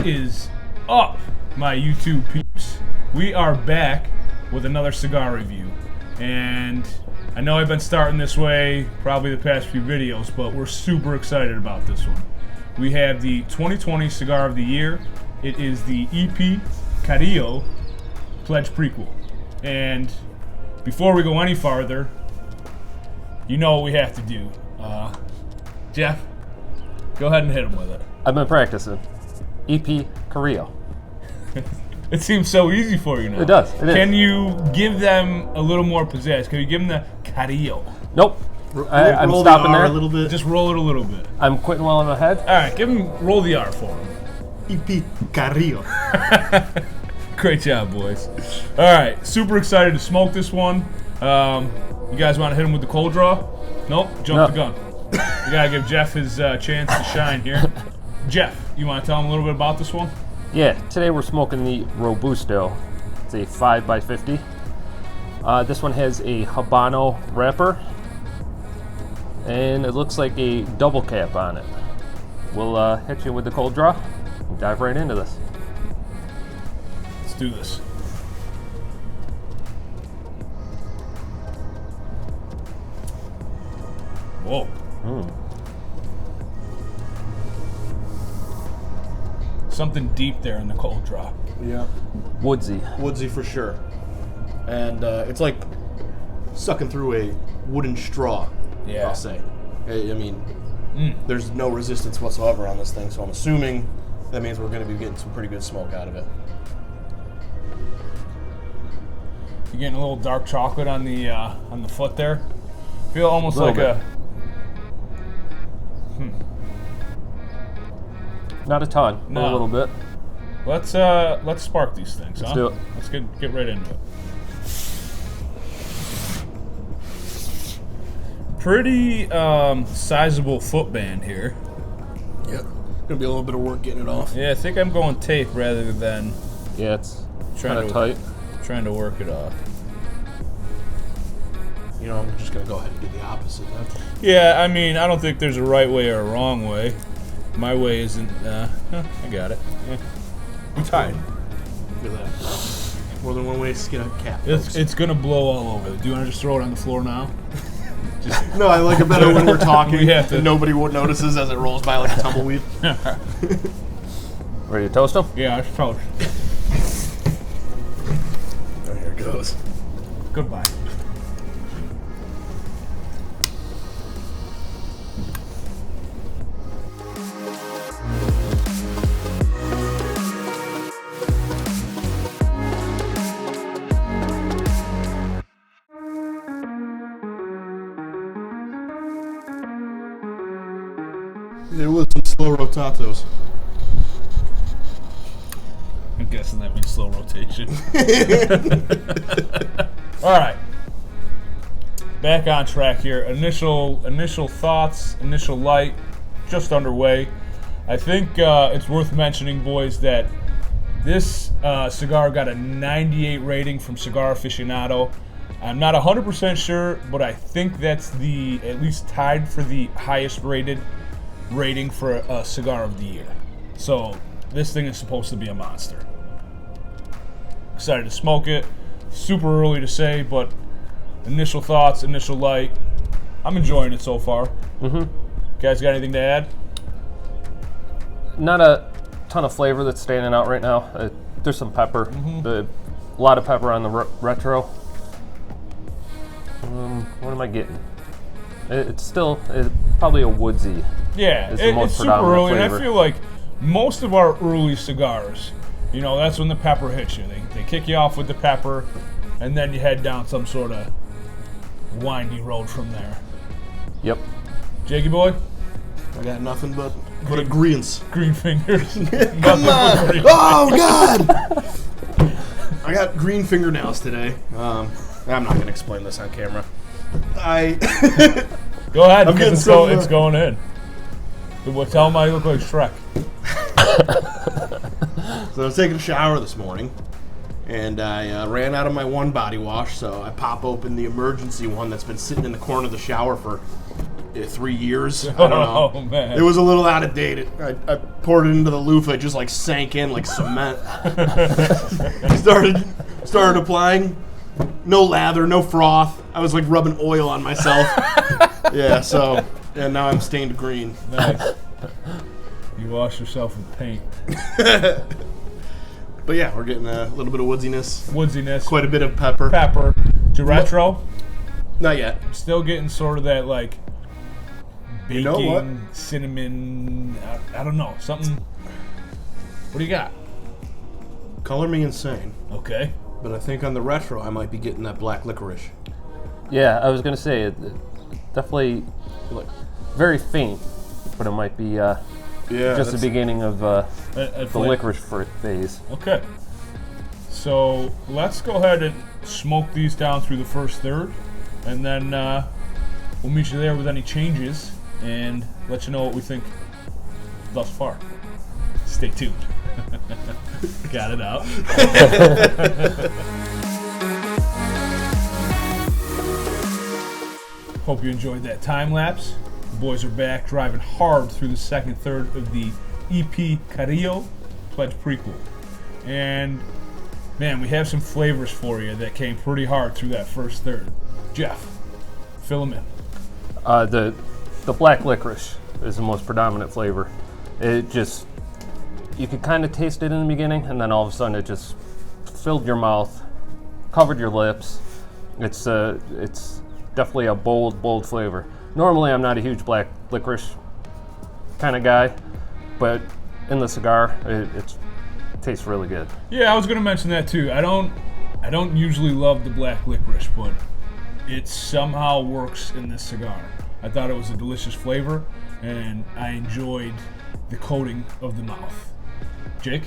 What is up, my YouTube peeps? We are back with another cigar review. And I know I've been starting this way probably the past few videos, but we're super excited about this one. We have the 2020 Cigar of the Year. It is the E.P.Carillo Pledge Prequel. And before we go any farther, you know what we have to do. Jeff, go ahead and hit him with it. I've been practicing. E.P.Carillo. It seems so easy for you now. It does. Can you give them a little more pizzazz? Can you give them the Carillo? Nope. I'm stopping there. A little bit. Just roll it a little bit. I'm quitting while I'm ahead. All right, roll the R for him. E.P.Carillo. Great job, boys. All right, super excited to smoke this one. You guys want to hit him with the cold draw? Nope, jump the gun. We gotta give Jeff his chance to shine here. Jeff, you want to tell him a little bit about this one? Yeah, today we're smoking the Robusto. It's a 5x50. This one has a Habano wrapper, and it looks like a double cap on it. We'll hit you with the cold draw and dive right into this. Let's do this. Whoa. Something deep there in the cold draw. Yeah. Woodsy. Woodsy for sure. And it's like sucking through a wooden straw, Yeah. I'll say. I mean, there's no resistance whatsoever on this thing, so I'm assuming that means we're going to be getting some pretty good smoke out of it. You're getting a little dark chocolate on the foot there. Feel almost like bit. Not a ton, but No. a little bit. Let's spark these things. Let's do it. Let's get right into it. Pretty sizable foot band here. Yep. Gonna be a little bit of work getting it off. Yeah, I think I'm going tape rather than Yeah, it's Trying kind of to- tight. trying to work it off. You know, I'm just gonna go ahead and do the opposite then. Yeah, I mean, I don't think there's a right way or a wrong way. My way isn't. I got it. Yeah. I'm tired. Look at that. More than one way to skin a cat. It's gonna blow all over. Do you want to just throw it on the floor now? No, I like it better when we're talking We have to- and nobody notices as it rolls by like a tumbleweed. Ready to toast them? Yeah, it's toast. Oh, here it goes. Goodbye. There was some slow rotatos. I'm guessing that means slow rotation. All right, back on track here. Initial thoughts, initial light, just underway. I think it's worth mentioning, boys, that this cigar got a 98 rating from Cigar Aficionado. I'm not 100% sure, but I think that's at least tied for the highest rated rating for a cigar of the year. So this thing is supposed to be a monster. Excited to smoke it. Super early to say, but initial thoughts, initial light. I'm enjoying it so far. Guys got anything to add? Not a ton of flavor that's standing out right now. There's some pepper. A lot of pepper on the retro. What am I getting? It's still probably a woodsy. Yeah, Is the most it's super predominant early, and I flavor. feel like most of our early cigars, you know, that's when the pepper hits you. They kick you off with the pepper, and then you head down some sort of windy road from there. Yep. Jakey boy, I got nothing but agreeance. green fingers. Come on! Oh God! I got green fingernails today. I'm not gonna explain this on camera. Go ahead, I'm because getting it's going in. Well, tell them I look like Shrek. So I was taking a shower this morning, and I ran out of my one body wash, so I pop open the emergency one that's been sitting in the corner of the shower for 3 years. I don't know. Oh, man. It was a little out of date. I poured it into the loofah. It just like sank in like cement. started applying. No lather, no froth. I was like rubbing oil on myself. Yeah, and now I'm stained green. Nice. You wash yourself with paint. But yeah, we're getting a little bit of woodsiness. Quite a bit of pepper. To retro? Not yet. Still getting sort of that like baking, You know what? cinnamon, I don't know, something. What do you got? Color me insane. Okay. But I think on the retro, I might be getting that black licorice. Yeah, I was gonna say it definitely very faint, but it might be just the beginning of the licorice phase. Okay. So let's go ahead and smoke these down through the first third, and then we'll meet you there with any changes and let you know what we think thus far. Stay tuned. Got it out. Hope you enjoyed that time lapse. The boys are back driving hard through the second third of the E.P.Carillo Pledge Prequel. And man, we have some flavors for you that came pretty hard through that first third. Jeff, fill them in. The black licorice is the most predominant flavor. It just, you could kind of taste it in the beginning, and then all of a sudden it just filled your mouth, covered your lips. It's definitely a bold flavor. Normally I'm not a huge black licorice kind of guy, but in the cigar, it tastes really good. Yeah, I was gonna mention that too. I don't usually love the black licorice, but it somehow works in this cigar. I thought it was a delicious flavor, and I enjoyed the coating of the mouth. Jake?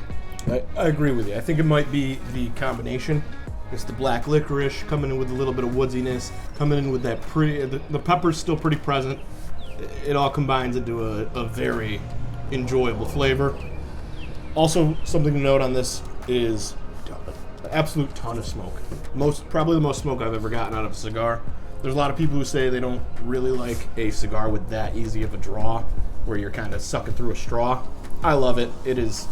I agree with you. I think it might be the combination. It's the black licorice coming in with a little bit of woodsiness, coming in with that the pepper's still pretty present. It all combines into a very enjoyable flavor. Also, something to note on this is an absolute ton of smoke. Probably the most smoke I've ever gotten out of a cigar. There's a lot of people who say they don't really like a cigar with that easy of a draw, where you're kind of sucking through a straw. I love it.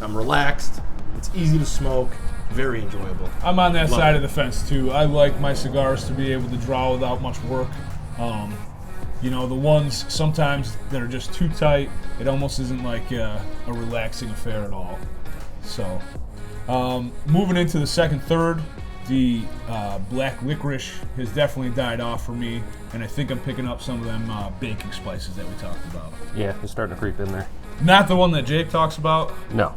I'm relaxed. It's easy to smoke. Very enjoyable. I'm on that Love side it. of the fence too. I like my cigars to be able to draw without much work. The ones sometimes that are just too tight, it almost isn't like a relaxing affair at all. So, moving into the second third, the black licorice has definitely died off for me, and I think I'm picking up some of them baking spices that we talked about. Yeah, it's starting to creep in there. Not the one that Jake talks about. No.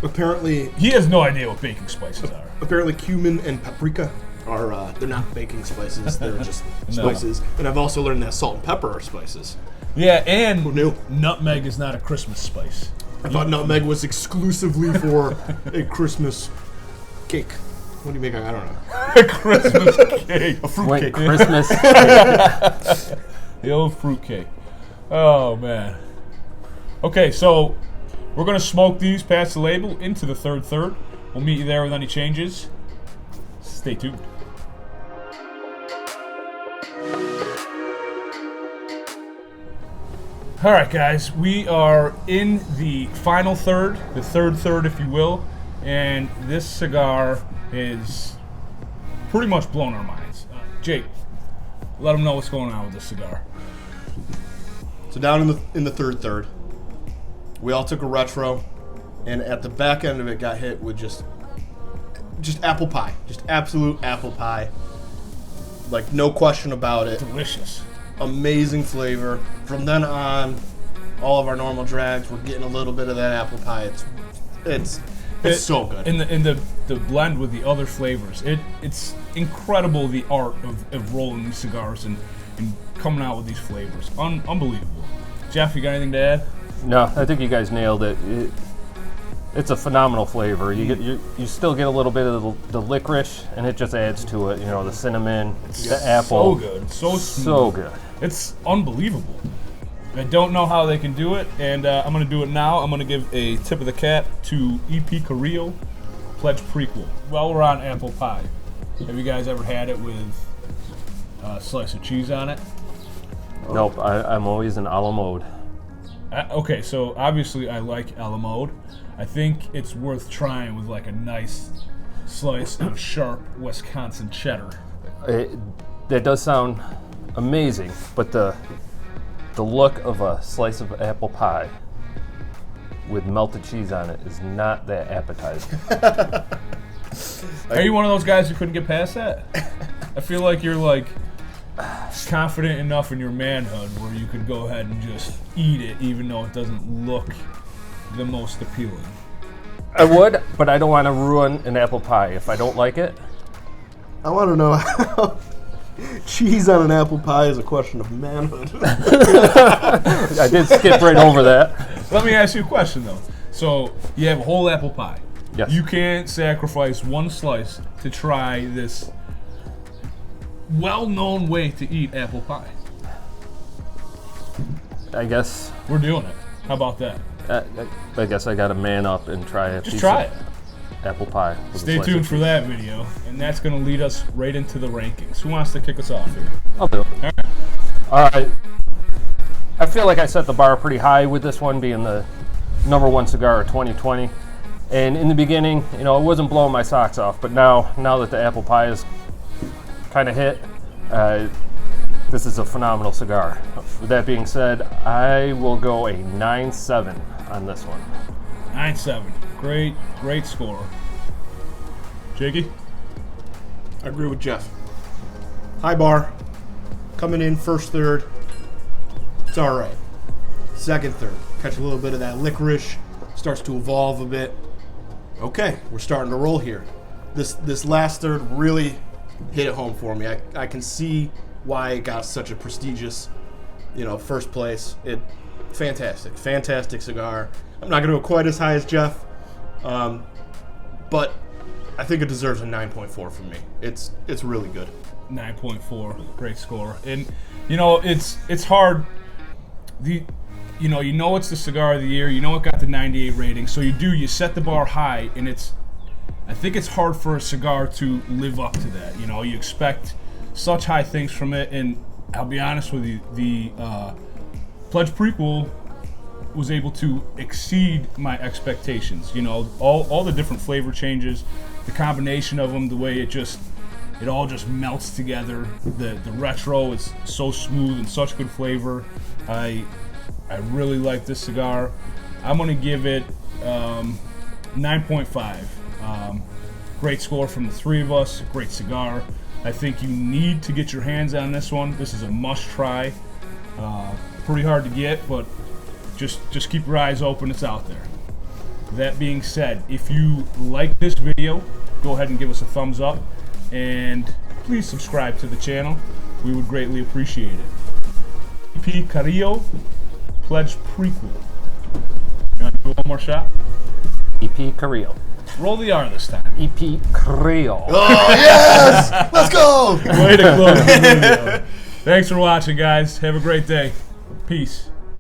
Apparently, He has no idea what baking spices are. apparently cumin and paprika are they're not baking spices. They're just spices. And I've also learned that salt and pepper are spices. Yeah, and Who knew? nutmeg is not a Christmas spice. I thought nutmeg was exclusively for a Christmas cake. What do you make? I don't know. A Christmas cake. A fruit Wait, cake. Christmas. The old fruit cake. Oh, man. Okay, so we're going to smoke these past the label into the third. We'll meet you there with any changes. Stay tuned. All right, guys, we are in the final third, the third, if you will, and this cigar is pretty much blown our minds. Jake, let them know what's going on with this cigar. So down in the third, we all took a retro, and at the back end of it got hit with just apple pie, just absolute apple pie. Like no question about it. Delicious. Amazing flavor. From then on, all of our normal drags, we're getting a little bit of that apple pie. It's so good. In the blend with the other flavors, it's incredible the art of rolling these cigars and coming out with these flavors. Unbelievable. Jeff, you got anything to add? No, I think you guys nailed it. It's a phenomenal flavor. You still get a little bit of the licorice, and it just adds to it. You know, the cinnamon, the apple. So good. So smooth. So good. It's unbelievable. I don't know how they can do it, and I'm going to do it now. I'm going to give a tip of the cap to E.P.Carillo Pledge Prequel. While we're on apple pie, have you guys ever had it with a slice of cheese on it? Nope, I'm always in a la mode. Okay, so obviously I like a la mode. I think it's worth trying with like a nice slice of sharp Wisconsin cheddar. That does sound amazing, but the look of a slice of apple pie with melted cheese on it is not that appetizing. Are you one of those guys who couldn't get past that? I feel like you're like confident enough in your manhood where you could go ahead and just eat it even though it doesn't look the most appealing. I would, but I don't want to ruin an apple pie. If I don't like it, I want to know how cheese on an apple pie is a question of manhood. I did skip right over that. Let me ask you a question though. So you have a whole apple pie. Yes. You can't sacrifice one slice to try this well-known way to eat apple pie. I guess. We're doing it. How about that? I guess I got to man up and try a Just piece try of it. apple pie. with a Stay slice tuned of for cheese. that video, and that's going to lead us right into the rankings. Who wants to kick us off here? I'll do it. All right. All right. I feel like I set the bar pretty high with this one being the #1 cigar of 2020. And in the beginning, it wasn't blowing my socks off, but now that the apple pie is kind of hit, this is a phenomenal cigar. With that being said, I will go a 9.7 on this one. 9.7. Great score. Jakey? I agree with Jeff. High bar. Coming in first third. It's all right. Second third. Catch a little bit of that licorice. Starts to evolve a bit. Okay, we're starting to roll here. This last third really hit it home for me. I can see why it got such a prestigious, first place. Fantastic cigar. I'm not going to go quite as high as Jeff, but I think it deserves a 9.4 from me. It's really good. 9.4. Great score. And, it's hard. It's the cigar of the year. It got the 98 rating. So you set the bar high, and I think it's hard for a cigar to live up to that. You expect such high things from it, and I'll be honest with you, the Pledge Prequel was able to exceed my expectations. All the different flavor changes, the combination of them, the way it all just melts together. The retro is so smooth and such good flavor. I really like this cigar. I'm going to give it 9.5. Great score from the three of us. Great cigar. I think you need to get your hands on this one. This is a must-try. Pretty hard to get, but just keep your eyes open. It's out there. That being said, if you like this video, go ahead and give us a thumbs up, and please subscribe to the channel. We would greatly appreciate it. E.P.Carillo Pledge Prequel. You want to do one more shot? E.P.Carillo. Roll the R this time. E.P.Carillo. Oh, yes! Let's go! Way to close the video. Thanks for watching, guys. Have a great day. Peace.